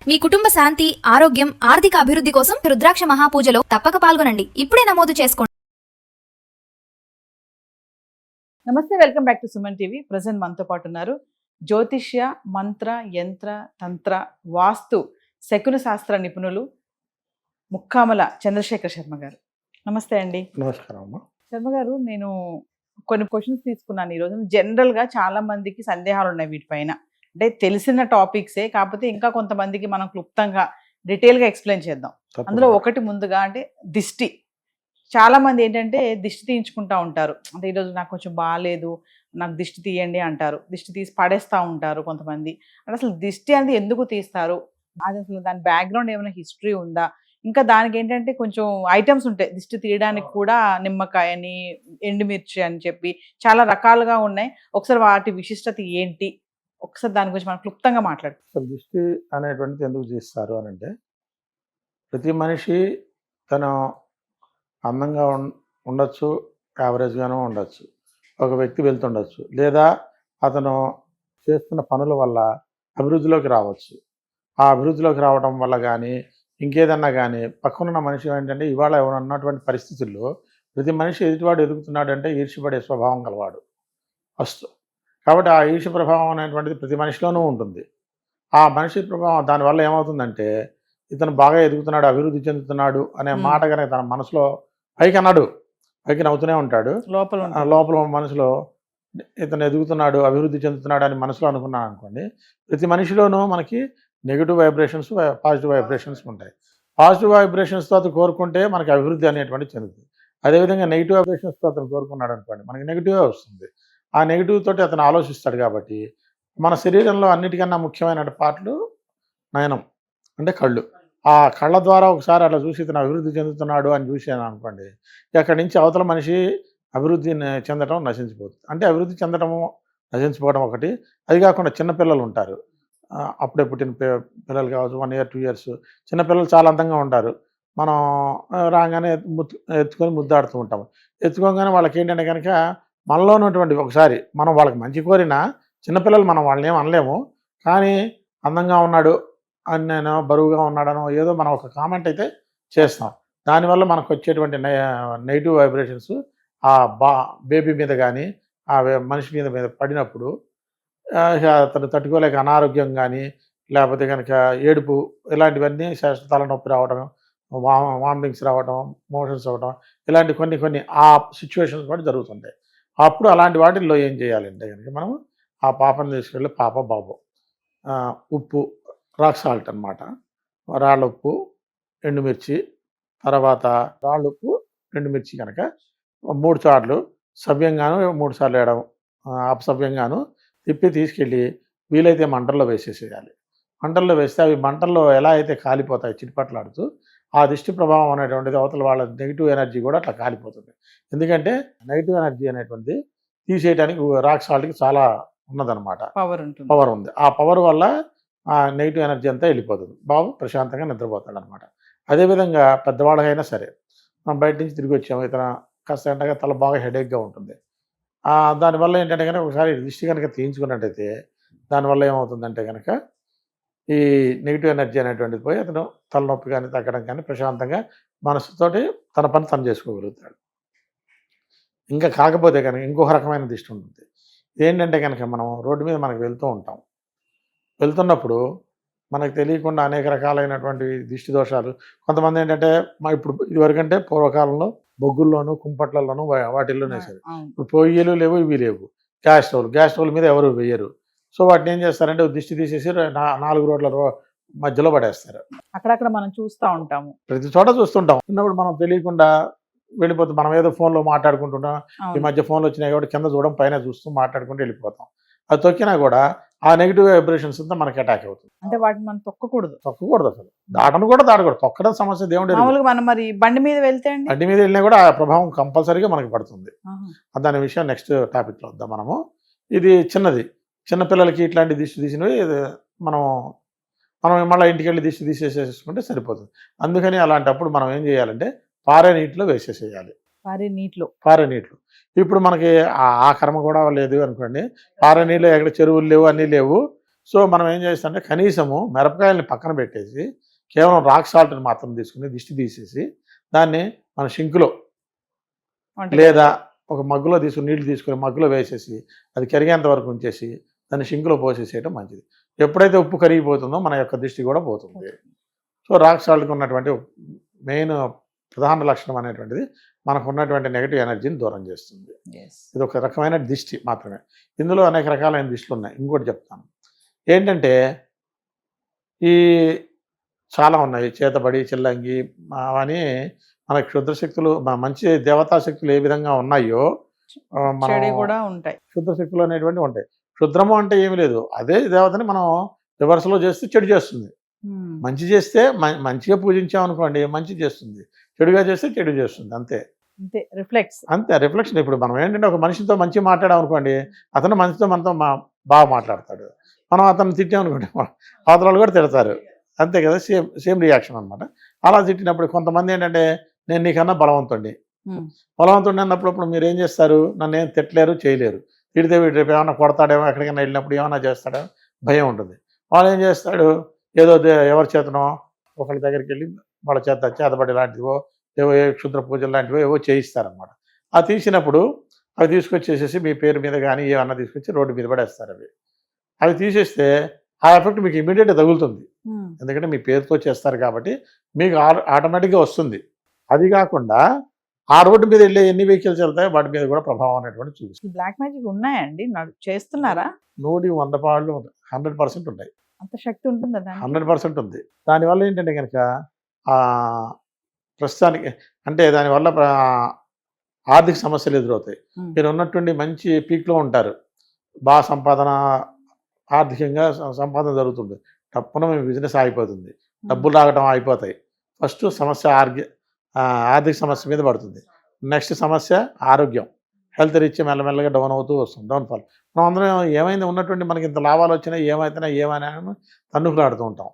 మీ కుటుంబ శాంతి, ఆరోగ్యం, ఆర్థిక అభివృద్ధి కోసం రుద్రాక్ష మహాపూజలో తప్పక పాల్గొనండి. ఇప్పుడే నమోదు చేసుకోండి. నమస్తే, welcome back to Suman TV. Present మనతో పాటు ఉన్నారు జ్యోతిష్య, మంత్ర, యంత్ర, తంత్ర, వాస్తు, శకున శాస్త్ర నిపుణులు ముక్కామల చంద్రశేఖర్ శర్మ గారు. నమస్తే అండి. నమస్కారం అమ్మా. శర్మ గారు, నేను కొన్ని క్వశ్చన్స్ తీసుకున్నాను ఈరోజు. జనరల్గా చాలా మందికి సందేహాలు ఉన్నాయి వీటిపైన. అంటే తెలిసిన టాపిక్సే, కాకపోతే ఇంకా కొంతమందికి మనం క్లుప్తంగా డీటెయిల్గా ఎక్స్ప్లెయిన్ చేద్దాం. అందులో ఒకటి ముందుగా అంటే దిష్టి. చాలా మంది ఏంటంటే దిష్టి తీయించుకుంటా ఉంటారు. అంటే ఈరోజు నాకు కొంచెం బాగాలేదు, నాకు దిష్టి తీయండి అంటారు. దిష్టి తీసి పడేస్తూ ఉంటారు కొంతమంది. అంటే అసలు దిష్టి అనేది ఎందుకు తీస్తారు, అది అసలు దాని బ్యాక్గ్రౌండ్ ఏమైనా హిస్టరీ ఉందా? ఇంకా దానికి ఏంటంటే కొంచెం ఐటమ్స్ ఉంటాయి దిష్టి తీయడానికి కూడా, నిమ్మకాయ అని, ఎండుమిర్చి అని చెప్పి చాలా రకాలుగా ఉన్నాయి. ఒకసారి వాటి విశిష్టత ఏంటి, ఒకసారి దాని గురించి మనం క్లుప్తంగా మాట్లాడుతాం. అసలు దిష్టి అనేటువంటిది ఎందుకు చేస్తారు అని అంటే, ప్రతి మనిషి తను అందంగా ఉండొచ్చు, యావరేజ్గానూ ఉండొచ్చు, ఒక వ్యక్తి వెళ్తుండొచ్చు, లేదా అతను చేస్తున్న పనుల వల్ల అభివృద్ధిలోకి రావచ్చు. ఆ అభివృద్ధిలోకి రావడం వల్ల కానీ ఇంకేదన్నా కానీ పక్కనున్న మనిషి ఏంటంటే, ఇవాళ ఉన్నటువంటి పరిస్థితుల్లో ప్రతి మనిషి ఎదుటివాడు ఎదుగుతున్నాడు అంటే ఈర్ష్యపడే స్వభావం గలవాడు ఫస్ట్. కాబట్టి ఆ ఈర్ష్య ప్రభావం అనేటువంటిది ప్రతి మనిషిలోనూ ఉంటుంది. ఆ మనిషి ప్రభావం దానివల్ల ఏమవుతుందంటే, ఇతను బాగా ఎదుగుతున్నాడు, అభివృద్ధి చెందుతున్నాడు అనే మాట కనుక తన మనసులో పైకి అన్నాడు, పైకి నవ్వుతూనే ఉంటాడు, లోపల మనసులో ఇతను ఎదుగుతున్నాడు, అభివృద్ధి చెందుతున్నాడు అని మనసులో అనుకున్నాను అనుకోండి, ప్రతి మనిషిలోనూ మనకి నెగిటివ్ వైబ్రేషన్స్, పాజిటివ్ వైబ్రేషన్స్ ఉంటాయి. పాజిటివ్ వైబ్రేషన్స్తో అతను కోరుకుంటే మనకి అభివృద్ధి అనేటువంటిది చెందుతుంది. అదేవిధంగా నెగిటివ్ వైబ్రేషన్స్తో అతను కోరుకున్నాడు అనుకోండి, మనకి నెగిటివే వస్తుంది. ఆ నెగిటివ్ తోటి అతను ఆలోచిస్తాడు. కాబట్టి మన శరీరంలో అన్నిటికన్నా ముఖ్యమైన పార్ట్లు నయనం అంటే కళ్ళు. ఆ కళ్ళ ద్వారా ఒకసారి అట్లా చూసి ఇతను అభివృద్ధి చెందుతున్నాడు అని చూసాను అనుకోండి, అక్కడి నుంచి అవతల మనిషి అభివృద్ధి చెందడం నశించిపోతుంది. అంటే అభివృద్ధి చెందడము నశించిపోవడం ఒకటి. అది కాకుండా చిన్నపిల్లలు ఉంటారు, అప్పుడే పుట్టిన పిల్లలు కావచ్చు, 1 year 2 years చిన్నపిల్లలు చాలా అందంగా ఉంటారు. మనం రాగానే ఎత్తుకొని ముద్దాడుతూ ఉంటాము. ఎత్తుకోగానే వాళ్ళకి ఏంటంటే కనుక మనలో ఉన్నటువంటి ఒకసారి మనం వాళ్ళకి మంచి కోరినా, చిన్నపిల్లలు మనం వాళ్ళని ఏం అనలేము, కానీ అందంగా ఉన్నాడు అని, నేను బరువుగా ఉన్నాడనో ఏదో మనం ఒక కామెంట్ అయితే చేస్తాం. దానివల్ల మనకు వచ్చేటువంటి నెగిటివ్ వైబ్రేషన్స్ ఆ బేబీ మీద కానీ ఆ మనిషి మీద పడినప్పుడు అతను తట్టుకోలేక అనారోగ్యం కానీ, లేకపోతే కనుక ఏడుపు, ఇలాంటివన్నీ తలనొప్పి రావడం, వామిటింగ్స్ రావడం, మోషన్స్ అవ్వడం, ఇలాంటి కొన్ని ఆ సిచ్యువేషన్స్ కూడా జరుగుతుంటాయి. అప్పుడు అలాంటి వాటిల్లో ఏం చేయాలంటే కనుక మనం ఆ పాపను తీసుకెళ్ళి బాబు ఉప్పు, రాక్ సాల్ట్ అనమాట, రాళ్ళ ఉప్పు, ఎండుమిర్చి, తర్వాత రాళ్ళ ఉప్పు, ఎండుమిర్చి కనుక 3 సార్లు సవ్యంగాను 3 సార్లు వేయడం, అపసవ్యంగాను తిప్పి తీసుకెళ్ళి వీలైతే మంటల్లో వేసేసేయాలి. మంటల్లో వేస్తే అవి మంటల్లో ఎలా అయితే కాలిపోతాయి చిటిపట్లాడుతూ, ఆ దిష్టి ప్రభావం అనేటువంటిది అవతల వాళ్ళ నెగిటివ్ ఎనర్జీ కూడా అట్లా కాలిపోతుంది. ఎందుకంటే నెగిటివ్ ఎనర్జీ అనేటువంటిది తీసేయడానికి రాక్ సాల్ట్కి చాలా ఉన్నదనమాట, పవర్ ఉంది. ఆ పవర్ వల్ల ఆ నెగిటివ్ ఎనర్జీ అంతా వెళ్ళిపోతుంది, బాబు ప్రశాంతంగా నిద్రపోతాడు అనమాట. అదేవిధంగా పెద్దవాళ్ళకైనా సరే, మనం బయట నుంచి తిరిగి వచ్చాము, ఇతను కాస్త ఎండగా తల బాగా హెడేక్గా ఉంటుంది, దానివల్ల ఏంటంటే కనుక ఒకసారి దిష్టి కనుక తీయించుకున్నట్టయితే దానివల్ల ఏమవుతుందంటే కనుక ఈ నెగిటివ్ ఎనర్జీ అనేటువంటిది పోయి అతను తలనొప్పి కానీ తగ్గడం కానీ ప్రశాంతంగా మనసుతోటి తన పని తను చేసుకోగలుగుతాడు. ఇంకా కాకపోతే కనుక ఇంకొక రకమైన దిష్టి ఉంటుంది. ఏంటంటే కనుక మనం రోడ్డు మీద మనకు వెళ్తున్నప్పుడు మనకు తెలియకుండా అనేక రకాలైనటువంటి దిష్టి దోషాలు. కొంతమంది ఏంటంటే ఇప్పుడు ఇదివరకంటే పూర్వకాలంలో బొగ్గుల్లోనూ కుంపట్లలోనూ వాటిల్లోనే సరే, ఇప్పుడు పొయ్యిలు లేవు, ఇవి లేవు, గ్యాస్ స్టవ్ల మీద ఎవరు వేయరు. సో వాటిని ఏం చేస్తారంటే దిష్టి తీసేసి 4 రోడ్ల మధ్యలో పడేస్తారు. అక్కడక్కడ మనం చూస్తూ ఉంటాము, ప్రతి చోట చూస్తుంటాం. ఉన్నప్పుడు మనం తెలియకుండా వెళ్ళిపోతాం. మనం ఏదో ఫోన్లో మాట్లాడుకుంటున్నాం, ఈ మధ్య ఫోన్లు వచ్చినాయి కాబట్టి కింద చూడడం, పైన చూస్తూ మాట్లాడుకుంటూ వెళ్ళిపోతాం. అది తొక్కినా కూడా ఆ నెగిటివ్ వైబ్రేషన్స్ అంతా మనకి అటాక్ అవుతుంది. అంటే వాటిని మనం తొక్కకూడదు అసలు, దాటకూడదు. తొక్కడం సమస్య దేవుడు. మనం మరి బండి మీద వెళ్తే బండి మీద వెళ్ళినా కూడా ఆ ప్రభావం కంపల్సరీగా మనకి పడుతుంది. దాని విషయం నెక్స్ట్ టాపిక్లో వద్దాం మనము. ఇది చిన్నపిల్లలకి ఇట్లాంటి దిష్టి తీసినవి మనం మళ్ళీ ఇంటికి వెళ్ళి దిష్టి తీసేసేసుకుంటే సరిపోతుంది. అందుకని అలాంటప్పుడు మనం ఏం చేయాలంటే పారే నీటిలో వేసేసేయాలి. పారే నీటిలో ఇప్పుడు మనకి ఆ కర్మ కూడా లేదు అనుకోండి, పారే నీళ్ళు ఎక్కడ చెరువులు లేవు, అన్నీ లేవు. సో మనం ఏం చేస్తామంటే కనీసము మిరపకాయలని పక్కన పెట్టేసి కేవలం రాక్ సాల్ట్ని మాత్రం తీసుకుని దిష్టి తీసేసి దాన్ని మన షింకులో లేదా ఒక మగ్గులో తీసుకుని నీళ్లు తీసుకుని మగ్గులో వేసేసి అది కరిగేంత వరకు ఉంచేసి దాన్ని షింకులో పోసేసేయడం మంచిది. ఎప్పుడైతే ఉప్పు కరిగిపోతుందో మన యొక్క దిష్టి కూడా పోతుంది. సో రాక్ సాల్ట్కి ఉన్నటువంటి మెయిన్ ప్రధాన లక్షణం అనేటువంటిది మనకు ఉన్నటువంటి నెగిటివ్ ఎనర్జీని దూరం చేస్తుంది. ఇది ఒక రకమైన దిష్టి మాత్రమే. ఇందులో అనేక రకాలైన దిష్టిలు ఉన్నాయి. ఇంకోటి చెప్తాను ఏంటంటే ఈ చాలా ఉన్నాయి, చేతబడి, చిల్లంగి అని మన క్షుద్రశక్తులు, మంచి దేవతా శక్తులు ఏ విధంగా ఉన్నాయో కూడా ఉంటాయి. క్షుద్రశక్తులు అనేటువంటివి ఉంటాయి. క్షుద్రము అంటే ఏమి లేదు, అదే దేవతని మనం రివర్స్లో చేస్తే చెడు చేస్తుంది. మంచి చేస్తే మంచిగా పూజించామనుకోండి మంచి చేస్తుంది, చెడుగా చేస్తే చెడు చేస్తుంది. అంతే రిఫ్లెక్షన్. ఇప్పుడు మనం ఏంటంటే ఒక మనిషితో మంచి మాట్లాడాం అనుకోండి, అతను మనతో బాగా మాట్లాడతాడు. మనం అతను తిట్టామనుకోండి అవతల కూడా తిడతారు. అంతే కదా, సేమ్ రియాక్షన్ అనమాట. అలా తిట్టినప్పుడు కొంతమంది ఏంటంటే నేను నీకన్నా బలవంతుడిని అన్నప్పుడు మీరు ఏం చేస్తారు, నన్ను ఏం తిట్టలేరు, చేయలేరు. తిడితే వీడు రేపు ఏమైనా కొడతాడేమో, ఎక్కడికైనా వెళ్ళినప్పుడు ఏమైనా చేస్తాడో భయం ఉంటుంది. వాడు ఏం చేస్తాడు, ఏదో ఎవరి చేతనో ఒకరి దగ్గరికి వెళ్ళి వాళ్ళ చేతబడి లాంటివో ఏవో క్షుద్ర పూజలు లాంటివో ఏవో చేయిస్తారనమాట. ఆ తీసినప్పుడు అవి తీసుకొచ్చేసేసి మీ పేరు మీద కానీ ఏమన్నా తీసుకొచ్చి రోడ్డు మీద పడేస్తారు. అవి తీసేస్తే ఆ ఎఫెక్ట్ మీకు ఇమీడియట్గా తగులుతుంది. ఎందుకంటే మీ పేరుతో చేస్తారు కాబట్టి మీకు ఆటోమేటిక్గా వస్తుంది. అది కాకుండా ఆ రోడ్డు మీద వెళ్ళే ఎన్ని వెహికల్స్ వెళ్తాయో వాటి మీద కూడా ప్రభావం అనేటువంటి చూపిస్తుంది. బ్లాక్ మ్యాజిక్ ఉన్నాయండి, చేస్తున్నారా? 100 పాళ్ళు 100% ఉంటాయి. అంత శక్తి ఉంటుందా? 100% ఉంది. దానివల్ల ఏంటంటే కనుక ప్రస్తుతానికి అంటే దానివల్ల ఆర్థిక సమస్యలు ఎదురవుతాయి. మీరు ఉన్నటువంటి మంచి పీక్లో ఉంటారు, బాగా సంపాదన, ఆర్థికంగా సంపాదన జరుగుతుంది, తప్పన మీ బిజినెస్ ఆగిపోతుంది, డబ్బులు రావడం ఆగిపోతాయి. ఫస్ట్ సమస్య ఆర్థిక సమస్య మీద పడుతుంది. నెక్స్ట్ సమస్య ఆరోగ్యం, హెల్త్ రీచ్ మెల్లమెల్లగా డౌన్ అవుతూ వస్తుంది, డౌన్ఫాల్. మనం అందరం ఏమైంది ఉన్నటువంటి మనకి ఇంత లాభాలు వచ్చినా ఏమైనా తన్నుకులాడుతూ ఉంటాం.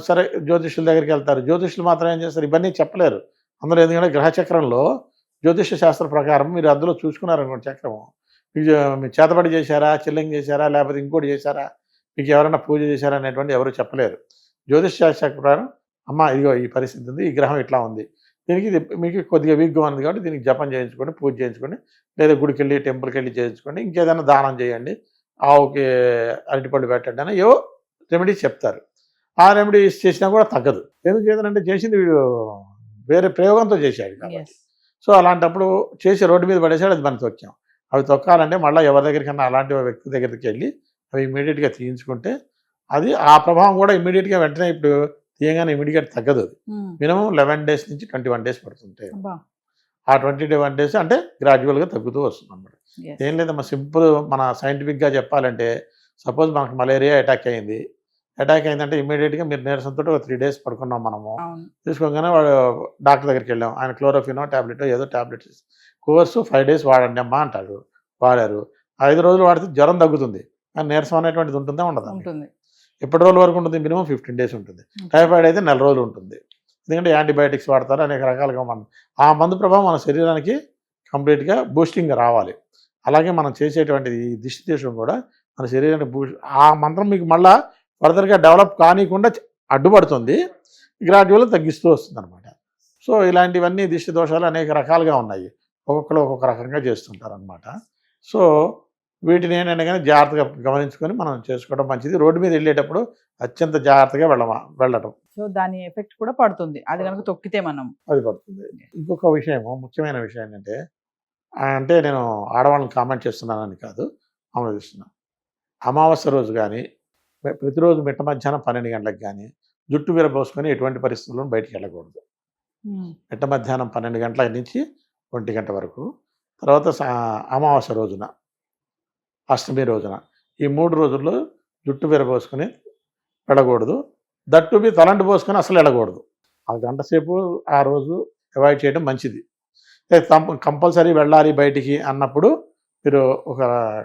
సరే జ్యోతిష్యుల దగ్గరికి వెళ్తారు, జ్యోతిష్యులు మాత్రం ఏం చేస్తారు, ఇవన్నీ చెప్పలేరు అందులో. ఎందుకంటే గ్రహచక్రంలో జ్యోతిష శాస్త్ర ప్రకారం మీరు అందులో చూసుకున్నారనుకోండి, చక్రము మీరు చేతబడి చేశారా, చిల్లింగ్ చేశారా, లేకపోతే ఇంకోటి చేశారా, మీకు ఎవరైనా పూజ చేశారా అనేటువంటి ఎవరు చెప్పలేరు. జ్యోతిష శాస్త్ర ప్రకారం అమ్మ ఇదిగో ఈ పరిస్థితి ఉంది, ఈ గ్రహం ఇట్లా ఉంది, దీనికి మీకు కొద్దిగా వీక్గా ఉంది కాబట్టి దీనికి జపం చేయించుకోండి, పూజ చేయించుకోండి, లేదా గుడికి వెళ్ళి టెంపుల్కి వెళ్ళి చేయించుకోండి, ఇంకేదైనా దానం చేయండి, ఆవుకి అరటిపళ్ళు పెట్టండి అని ఏవో రెమెడీస్ చెప్తారు. ఆ రెమెడీస్ చేసినా కూడా తగ్గదు. ఎందుకు చేద్దానంటే చేసింది వీడు వేరే ప్రయోగంతో చేశాడు కాబట్టి. సో అలాంటప్పుడు చేసి రోడ్డు మీద పడేసాడు, అది మనం తొక్కాం. అవి తొక్కాలంటే మళ్ళీ ఎవరి దగ్గరికన్నా అలాంటి వ్యక్తి దగ్గరికి వెళ్ళి అవి ఇమీడియట్గా తీయించుకుంటే అది ఆ ప్రభావం కూడా ఇమీడియట్గా వెంటనే ఇప్పుడు తీయగానే ఇమీడియట్ తగ్గదు. అది మినిమం 11 days నుంచి 21 days పడుతుంటాయి. ఆ 21 days అంటే గ్రాడ్యువల్గా తగ్గుతూ వస్తుంది అన్నమాట. ఏం లేదమ్మా, సింపుల్ మన సైంటిఫిక్గా చెప్పాలంటే సపోజ్ మనకు మలేరియా అటాక్ అయిందంటే ఇమీడియట్గా మీరు నీరసంతో ఒక 3 days పడుకున్నాం మనము, తీసుకోగానే వాడు డాక్టర్ దగ్గరికి వెళ్ళాం, ఆయన క్లోరోఫినో ట్యాబ్లెట్ ఏదో ట్యాబ్లెట్ కోర్సు 5 days వాడండి అమ్మా అంటారు. వాడారు, 5 రోజులు వాడితే జ్వరం తగ్గుతుంది, కానీ నీరసం అనేటువంటిది ఉంటుందా ఉండదా? ఎప్పటి రోజుల వరకు ఉంటుంది? మినిమం 15 days ఉంటుంది. టైఫాయిడ్ అయితే 1 రోజులు ఉంటుంది. ఎందుకంటే యాంటీబయాటిక్స్ వాడతారు, అనేక రకాలుగా ఆ మందు ప్రభావం మన శరీరానికి కంప్లీట్గా బూస్టింగ్గా రావాలి. అలాగే మనం చేసేటువంటిది ఈ దిష్టి తీయడం కూడా మన శరీరానికి ఆ మంత్రం మీకు మళ్ళీ ఫర్దర్గా డెవలప్ కానికుండా అడ్డుపడుతుంది, గ్రాడ్యువల్గా తగ్గిస్తూ వస్తుంది అనమాట. సో ఇలాంటివన్నీ దిష్టి దోషాలు అనేక రకాలుగా ఉన్నాయి, ఒక్కొక్కరు ఒక్కొక్క రకంగా చేస్తుంటారు అనమాట. సో వీటిని ఏంటంటే కానీ జాగ్రత్తగా గమనించుకొని మనం చేసుకోవడం మంచిది. రోడ్డు మీద వెళ్ళేటప్పుడు అత్యంత జాగ్రత్తగా వెళ్ళటం. సో దాని ఎఫెక్ట్ కూడా పడుతుంది, అది కనుక తొక్కితే మనం అది పడుతుంది. ఇంకొక విషయము, ముఖ్యమైన విషయం ఏంటంటే, అంటే నేను ఆడవాళ్ళని కామెంట్ చేస్తున్నానని కాదు, ఆమోదిస్తున్నాను. అమావాస్య రోజు కానీ ప్రతిరోజు మిట్ట మధ్యాహ్నం 12 గంటలకు కానీ జుట్టు విరబోసుకొని ఎటువంటి పరిస్థితుల్లో బయటికి వెళ్ళకూడదు. మిట్ట మధ్యాహ్నం 12 గంటల నుంచి 1 గంట వరకు, తర్వాత అమావాస్య రోజున, అష్టమి రోజున, ఈ 3 రోజుల్లో జుట్టు విరబోసుకొని వెళ్ళకూడదు. దట్టు మీ తలంటు పోసుకొని అసలు వెళ్ళకూడదు. ఆ గంట సేపు ఆ రోజు అవాయిడ్ చేయడం మంచిది. కంపల్సరీ వెళ్ళాలి బయటికి అన్నప్పుడు మీరు ఒక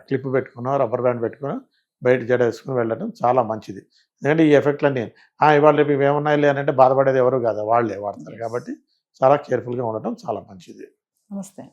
క్లిప్ పెట్టుకున్నా, రబ్బర్ బ్యాండ్ పెట్టుకుని బయట జడ వేసుకుని వెళ్ళడం చాలా మంచిది. ఎందుకంటే ఈ ఎఫెక్ట్లన్నీ ఇవాళ రేపు ఇవేమున్నాయి అని అంటే బాధపడేది ఎవరు కాదు, వాళ్ళే వాడతారు. కాబట్టి చాలా కేర్ఫుల్గా ఉండటం చాలా మంచిది. నమస్తే.